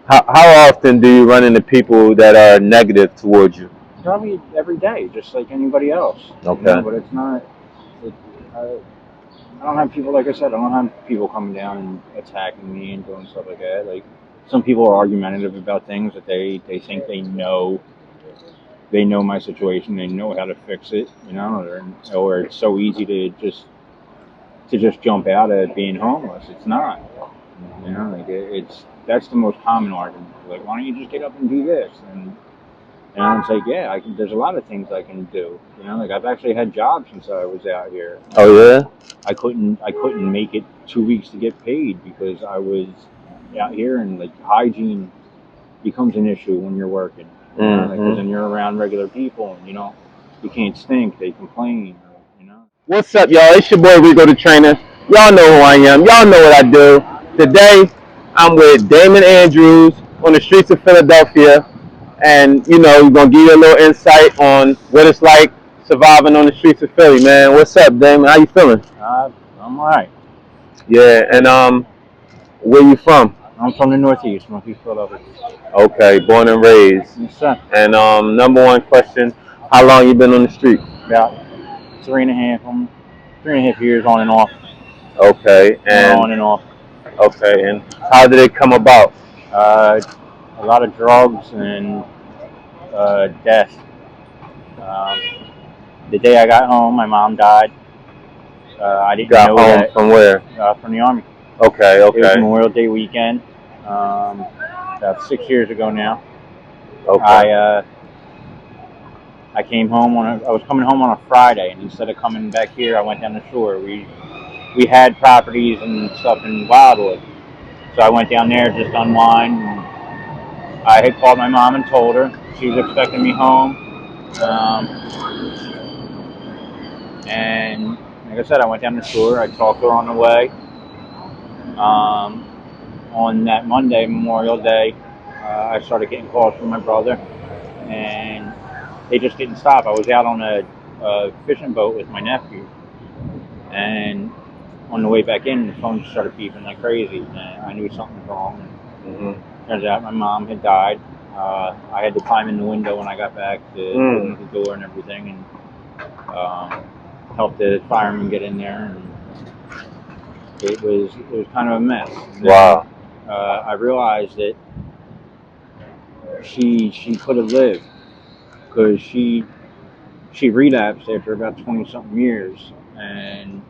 How often do you run into people that are negative towards you? Probably every day, just like anybody else. Okay. But it's not. It, I don't have people, like I said, I don't have people coming down and attacking me and doing stuff like that. Like some people are argumentative about things that they think they know my situation, they know how to fix it, or it's so easy to just jump out at being homeless. It's not. Like it's that's the most common argument. Like, why don't you just get up and do this? And it's like, yeah, I can. There's a lot of things I can do. Like I've actually had jobs since I was out here. Oh yeah. I couldn't make it 2 weeks to get paid because I was out here, and like hygiene becomes an issue when you're working. Because then you're around regular people, and you can't stink. They complain. What's up, y'all? It's your boy Rico the Trainer. Y'all know who I am. Y'all know what I do. Today, I'm with Damon Andrews on the streets of Philadelphia, and we're gonna give you a little insight on what it's like surviving on the streets of Philly, man. What's up, Damon? How you feeling? I'm alright. Yeah, and where you from? I'm from the Northeast Philadelphia. Okay, born and raised. Yes, sir. And number one question: how long you been on the street? About 3.5 years on and off. Okay, On and off. okay, and how did it come about? A lot of drugs and death. Um, the day I got home, my mom died. I didn't Got know home that. from where? From the Army. Okay, It was okay, Memorial Day weekend, about 6 years ago now. okay. I came home I was coming home on a Friday, and instead of coming back here, I went down the shore. We had properties and stuff in Wildwood, so I went down there just to unwind. And I had called my mom and told her she was expecting me home, and like I said, I went down the shore. I talked to her on the way. On that Monday, Memorial Day, I started getting calls from my brother, and they just didn't stop. I was out on a fishing boat with my nephew, and on the way back in, the phone just started beeping like crazy, and I knew something was wrong. Turns out my mom had died. I had to climb in the window when I got back to open the door and everything, and help the firemen get in there. And it was kind of a mess. Wow. I realized that she could have lived because she relapsed after about 20-something years, and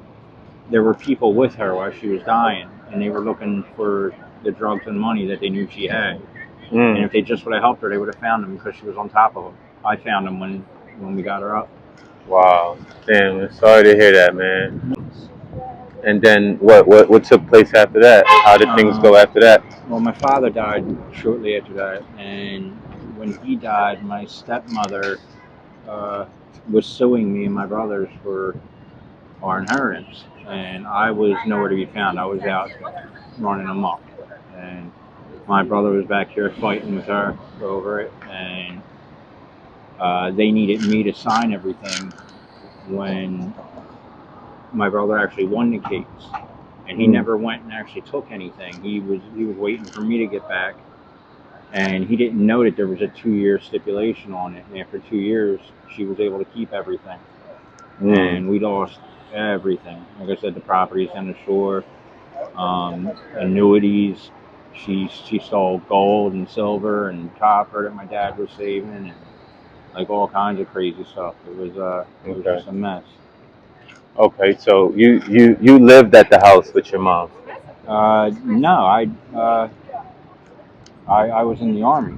there were people with her while she was dying, and they were looking for the drugs and money that they knew she had. And if they just would have helped her, they would have found them because she was on top of them. I found them when we got her up. Wow. Damn, sorry to hear that, man. And then what took place after that? How did things go after that? Well, my father died shortly after that, and when he died, my stepmother was suing me and my brothers for our inheritance, and I was nowhere to be found. I was out running amok, and my brother was back here fighting with her over it, and they needed me to sign everything when my brother actually won the case, and he never went and actually took anything. He was waiting for me to get back, and he didn't know that there was a 2-year stipulation on it. And after 2 years, she was able to keep everything, and we lost everything. Like I said, the properties on the shore, annuities. She stole gold and silver and copper that my dad was saving, and like all kinds of crazy stuff. It was just a mess. Okay, so you lived at the house with your mom? No, I was in the Army,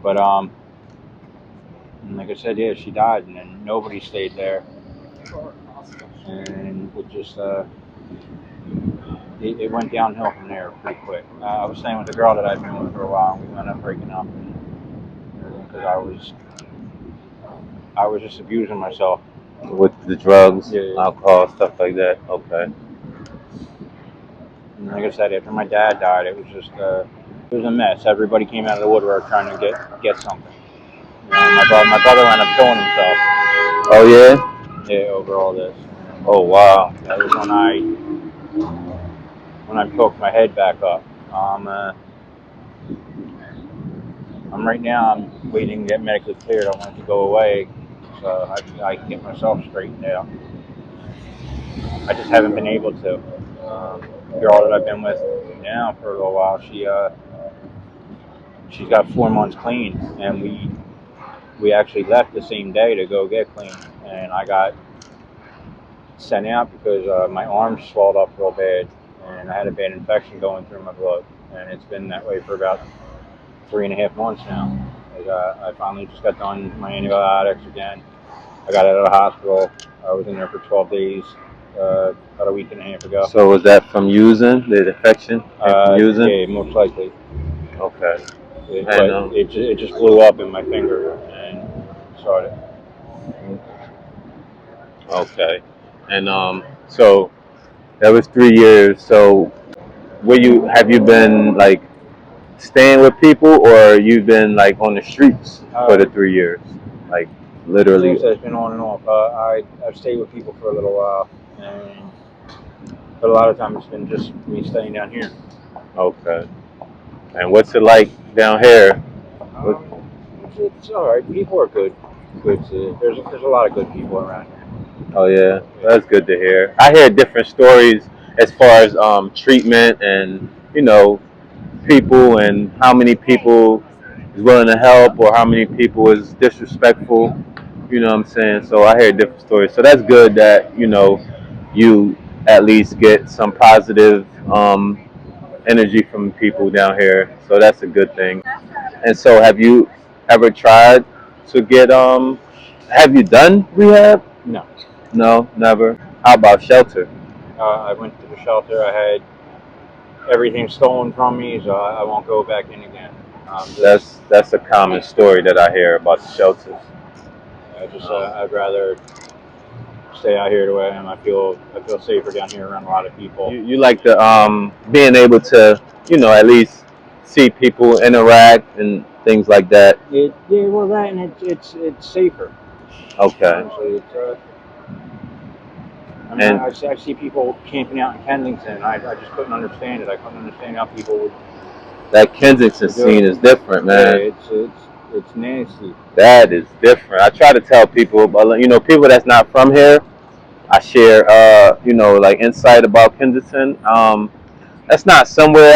but like I said, yeah, she died, and then nobody stayed there, and it just it went downhill from there pretty quick. I was staying with a girl that I'd been with for a while, and we wound up breaking up, because I was just abusing myself With the drugs, Yeah. alcohol, stuff like that. Okay. And like I said, after my dad died, it was just it was a mess. Everybody came out of the woodwork trying to get something. My brother wound up killing himself. Oh yeah. Yeah, over all this. Oh wow. That was when I poked my head back up. Right now. I'm waiting to get medically cleared. I want it to go away, so I can get myself straightened out. I just haven't been able to. The girl that I've been with now for a little while, she's got 4 months clean, and we actually left the same day to go get clean, and I got sent out because my arm swelled up real bad, and I had a bad infection going through my blood, and it's been that way for about 3.5 months now. I finally just got done my antibiotics again. I got out of the hospital. I was in there for 12 days, about a week and a half ago. So was that from using the infection? From using? Yeah, most likely. Okay. It just blew up in my finger and started. Okay. And so that was 3 years. So have you been like staying with people, or you've been like on the streets for the 3 years? Like literally. It's been on and off. I've stayed with people for a little while, but a lot of times it's been just me staying down here. Okay. And what's it like down here? It's all right. People are good. There's a lot of good people around here. Oh yeah, that's good to hear. I hear different stories as far as treatment and people and how many people is willing to help or how many people is disrespectful. You know what I'm saying? So I hear different stories. So that's good that you at least get some positive energy from people down here. So that's a good thing. And so have you ever tried to get have you done rehab? No. No, never. How about shelter? I went to the shelter. I had everything stolen from me, so I won't go back in again. That's a common story that I hear about the shelters. I'd rather stay out here the way I am. I feel safer down here around a lot of people. You like the being able to at least see people interact and things like that. Well, that and it's safer. Okay. Honestly, I see people camping out in Kensington. I just couldn't understand it. I couldn't understand how people would. That Kensington scene is different, man. Yeah, it's nasty. That is different. I try to tell people, but people that's not from here, I share like insight about Kensington. That's not somewhere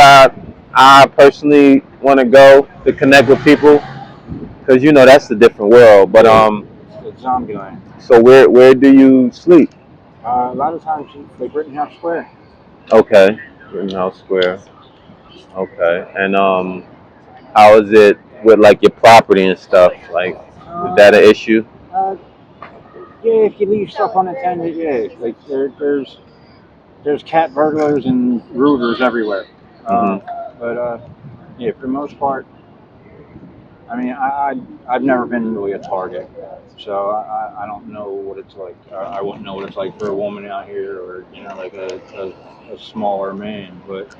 I personally want to go to connect with people because that's a different world. But it's zombie land. So where do you sleep? A lot of times, like Rittenhouse Square. Okay, Rittenhouse Square. Okay, and how is it with like your property and stuff? Like, is that an issue? Yeah, if you leave stuff unattended, yeah. Like there's cat burglars and rooters everywhere. But yeah, for the most part, I mean, I've never been really a target, so I don't know what it's like. I wouldn't know what it's like for a woman out here, or like a smaller man. But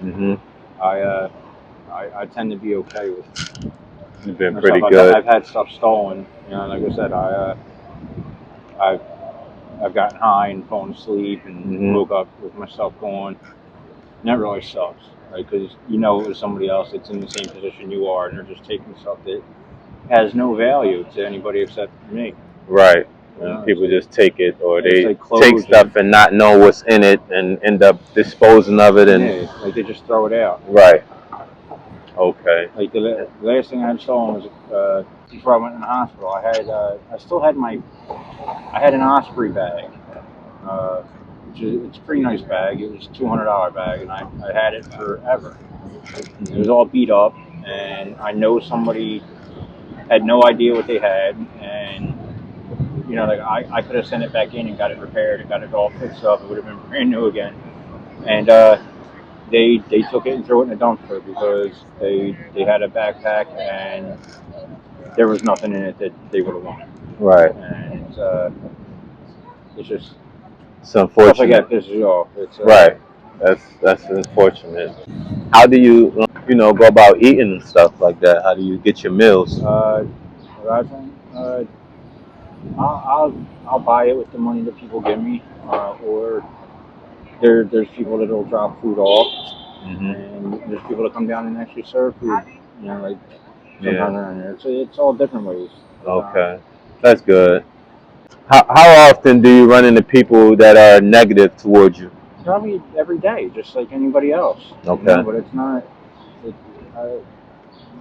I tend to be okay with. You've been pretty good. I've had stuff stolen. Like I said, I've gotten high and fallen asleep and woke up with my stuff gone. And that really sucks, right? Because it was somebody else that's in the same position you are, and they're just taking stuff that has no value to anybody except me. Right. People just take it, or they take stuff and not know what's in it and end up disposing of it, and like they just throw it out. Right. Okay. Like the last thing I had stolen was before I went in the hospital. I had an Osprey bag, it's a pretty nice bag. It was a $200 bag, and I had it forever. It was all beat up, and I know somebody had no idea what they had, and like I could have sent it back in and got it repaired and got it all fixed up. It would have been brand new again. And they took it and threw it in a dumpster because they had a backpack and there was nothing in it that they would have wanted. Right. And it's just it's unfortunate. Stuff like that pisses you off. Right. That's unfortunate. How do you go about eating and stuff like that? How do you get your meals? I'll buy it with the money that people give me, or there's people that will drop food off, and there's people that come down and actually serve food You know, like Yeah. sometimes around here, it's all different ways. Okay. That's good. How often do you run into people that are negative towards you? Probably every day, just like anybody else. You Okay. know, but it's not. It, I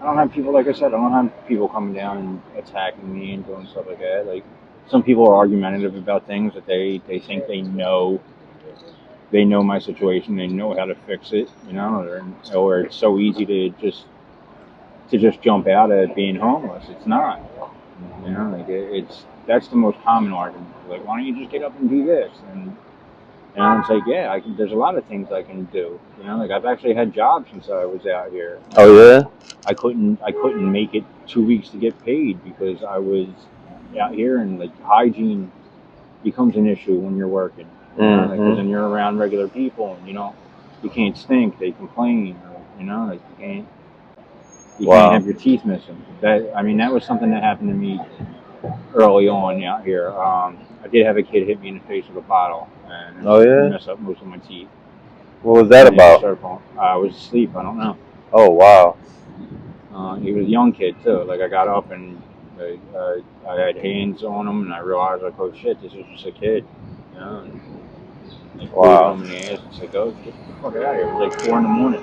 don't have people, like I said, I don't have people coming down and attacking me and doing stuff like that. Like some people are argumentative about things that they think they know my situation, they know how to fix it, you know, or it's so easy to just jump out at being homeless. It's not, you know, like it's that's the most common argument. Like, why don't you just get up and do this? And it's like, yeah, there's a lot of things I can do. You know, like I've actually had jobs since I was out here. Oh yeah. I couldn't make it 2 weeks to get paid because I was out here, and like hygiene becomes an issue when you're working. You know, because then you're around regular people, and you can't stink. They complain, or, you know, like you can't have your teeth missing. That was something that happened to me early on out here. I did have a kid hit me in the face with a bottle, and mess up most of my teeth. What was that about? I was asleep. I don't know. Oh wow. He was a young kid too. Like I got up and I had hands on him, and I realized like, oh shit, this is just a kid. You know. And, like, Wow. him in the ass. It's like, oh, get the fuck out of here. It was like 4 a.m.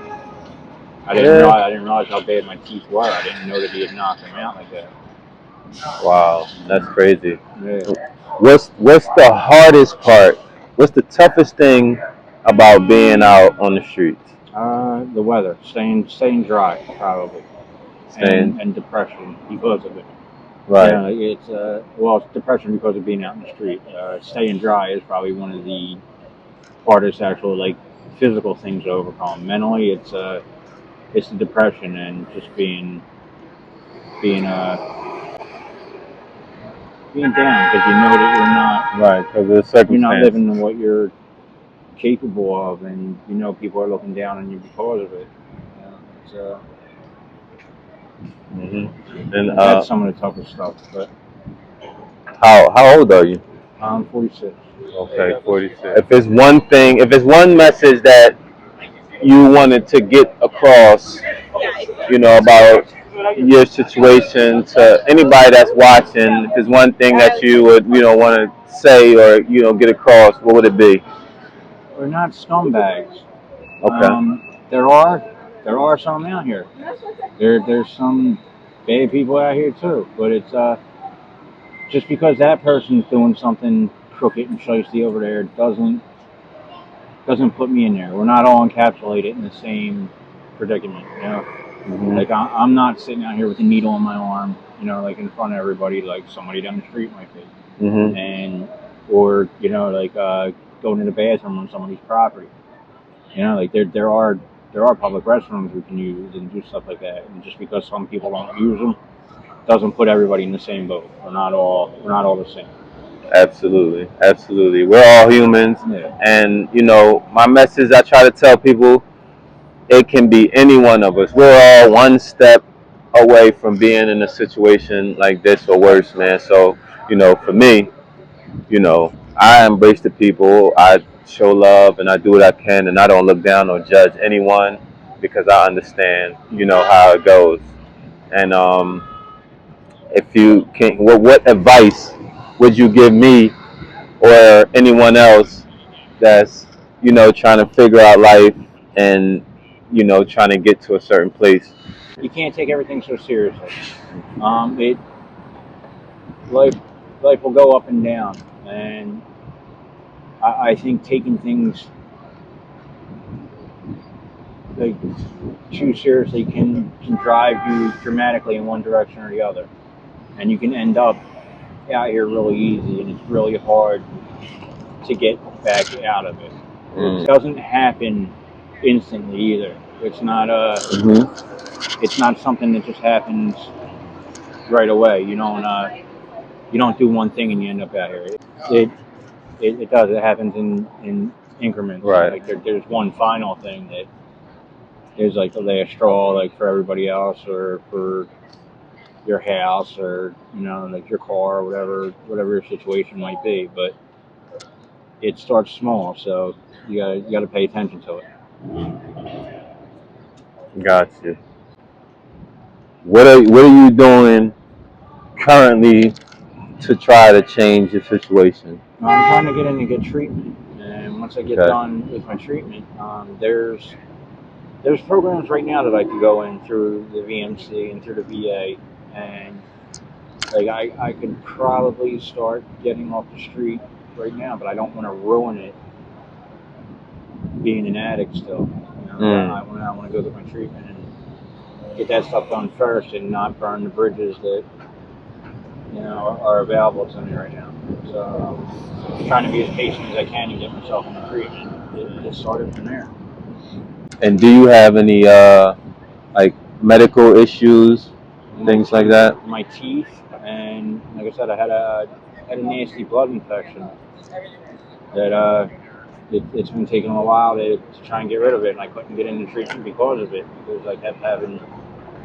I didn't realize how bad my teeth were. I didn't know that he had knocked them out like that. Wow, that's crazy. Yeah. What's the hardest part? What's the toughest thing about being out on the streets? The weather, staying dry, probably, and depression because of it. Right. Yeah, it's it's depression because of being out in the street. Staying dry is probably one of the hardest actual like physical things to overcome. Mentally, it's the depression and just being being down because you know that you're not Right, because of the circumstances. You're not living in what you're capable of, and you know people are looking down on you because of it. You know, And that's some of the toughest stuff. But how old are you? I'm 46. Okay, 46. If it's one message that you wanted to get across, about your situation to anybody that's watching, if there's one thing that you would, want to say or, get across, what would it be? We're not scumbags. Okay. There are some out here. There's some bad people out here too, but it's just because that person's doing something crooked and shiesty over there doesn't put me in there. We're not all encapsulated in the same predicament, you know. Like I'm not sitting out here with a needle in my arm, like in front of everybody, like somebody down the street might be, and or like going to the bathroom on somebody's property. Like there are public restrooms we can use and do stuff like that. And just because some people don't use them doesn't put everybody in the same boat. We're not all the same. Absolutely. We're all humans, and my message I try to tell people, it can be any one of us. We're all one step away from being in a situation like this or worse, man. So, for me, I embrace the people. I show love and I do what I can, and I don't look down or judge anyone because I understand, how it goes. And if you can, what advice would you give me or anyone else that's trying to figure out life and trying to get to a certain place? You can't take everything so seriously. Life will go up and down, and I think taking things like too seriously can drive you dramatically in one direction or the other, and you can end up out here really easy, and it's really hard to get back out of it. It doesn't happen instantly either. It's not it's not something that just happens right away. You don't do one thing and you end up out here. It does. It happens in increments. Right. Like there's one final thing that is like the last straw, like for everybody else, or for your house, or like your car, or whatever your situation might be. But it starts small, so you gotta pay attention to it. Got you. what are you doing currently to try to change your situation? I'm trying to get in and get treatment, and once I get Okay. done with my treatment, there's programs right now that I could go in through the VMC and through the VA, and like I could probably start getting off the street right now, but I don't want to ruin it being an addict still. I want to go through my treatment and get that stuff done first, and not burn the bridges that are available to me right now. So I'm trying to be as patient as I can and get myself into treatment. It started from there. And do you have any like medical issues, things like that? My teeth, and like I said, I had a nasty blood infection that it's been taking a while to try and get rid of it, and I couldn't get into treatment because of it, because I kept having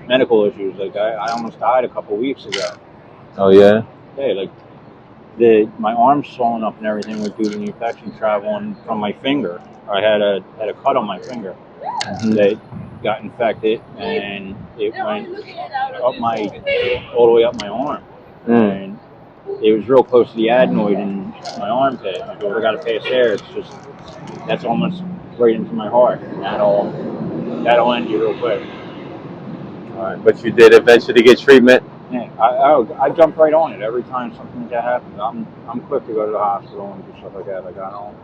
medical issues. Like I almost died a couple weeks ago. Oh yeah. Yeah, like my arm's swollen up and everything was due to the infection traveling from my finger. I had a cut on my finger that got infected, and it went all the way up my arm, and it was real close to the adenoid in my armpit. If I got to pass there, it's just that's almost right into my heart, and that'll end you real quick. All right, but you did eventually get treatment. Yeah, I jump right on it every time something like that happens. I'm quick to go to the hospital and do stuff like that. Like I don't.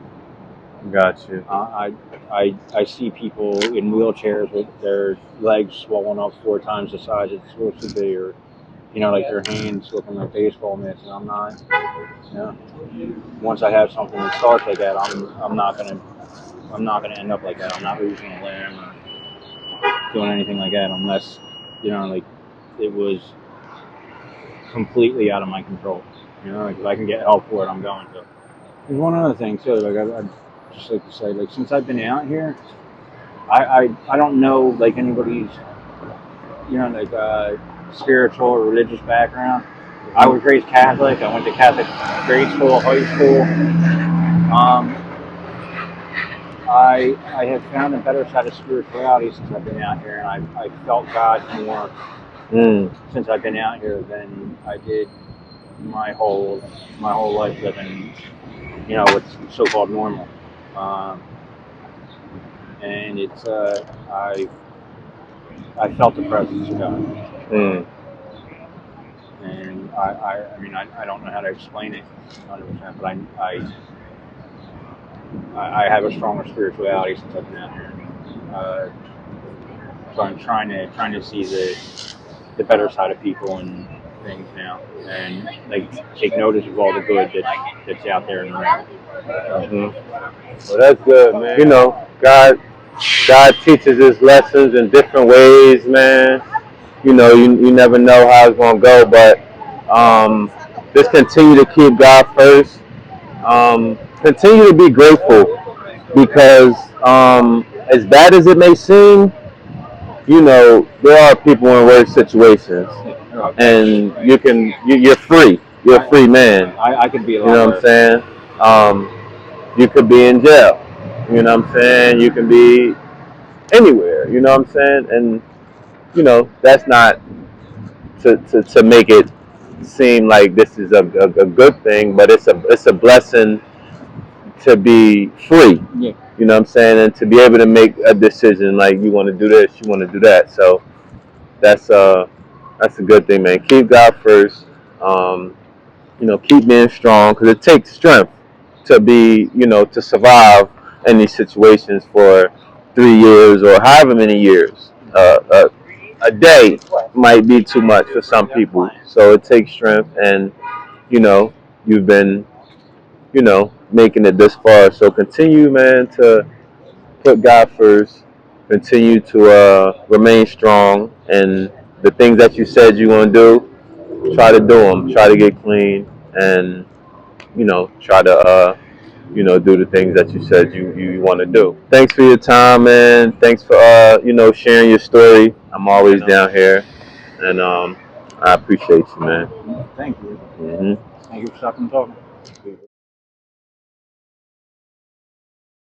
Got you. I see people in wheelchairs with their legs swollen up 4 times the size it's supposed to be, or like their hands looking like baseball mitts, and I'm not. Once I have something that starts like that, I'm not gonna end up like that. I'm not losing a limb or doing anything like that unless like it was completely out of my control. Like if I can get help for it, I'm going to. There's one other thing too. Like I'd just like to say, like since I've been out here, I don't know like anybody's like spiritual or religious background. I was raised Catholic. I went to Catholic grade school, high school. I have found a better side of spirituality since I've been out here, and I felt God more since I've been out here than I did my whole life living, what's so-called normal. And it's I felt the presence of God. And I mean I don't know how to explain it 100%, but I have a stronger spirituality since I've been out here. So I'm trying to see the better side of people and things now, and like take notice of all the good that's out there and around. Well, that's good, man. God teaches us lessons in different ways, man. You never know how it's gonna go, but just continue to keep God first. Continue to be grateful because as bad as it may seem, there are people in worse situations, and you're free. You're a free man. I could be a lot You know what I'm saying? You could be in jail. You know what I'm saying? You can be anywhere. You know what I'm saying? And that's not to make it seem like this is a good thing, but it's a blessing to be free. Yeah. You know what I'm saying? And to be able to make a decision like you want to do this, you want to do that. So that's a good thing, man. Keep God first. Keep being strong because it takes strength to be, to survive in these situations for 3 years or however many years. A day might be too much for some people, so it takes strength, and you've been, making it this far. So continue, man, to put God first. Continue to remain strong, and the things that you said you want to do, try to do them. Try to get clean, and try to do the things that you said you want to do. Thanks for your time, man. Thanks for sharing your story. I'm always down here, and I appreciate you, man. Thank you. Mm-hmm. Thank you for stopping and talking.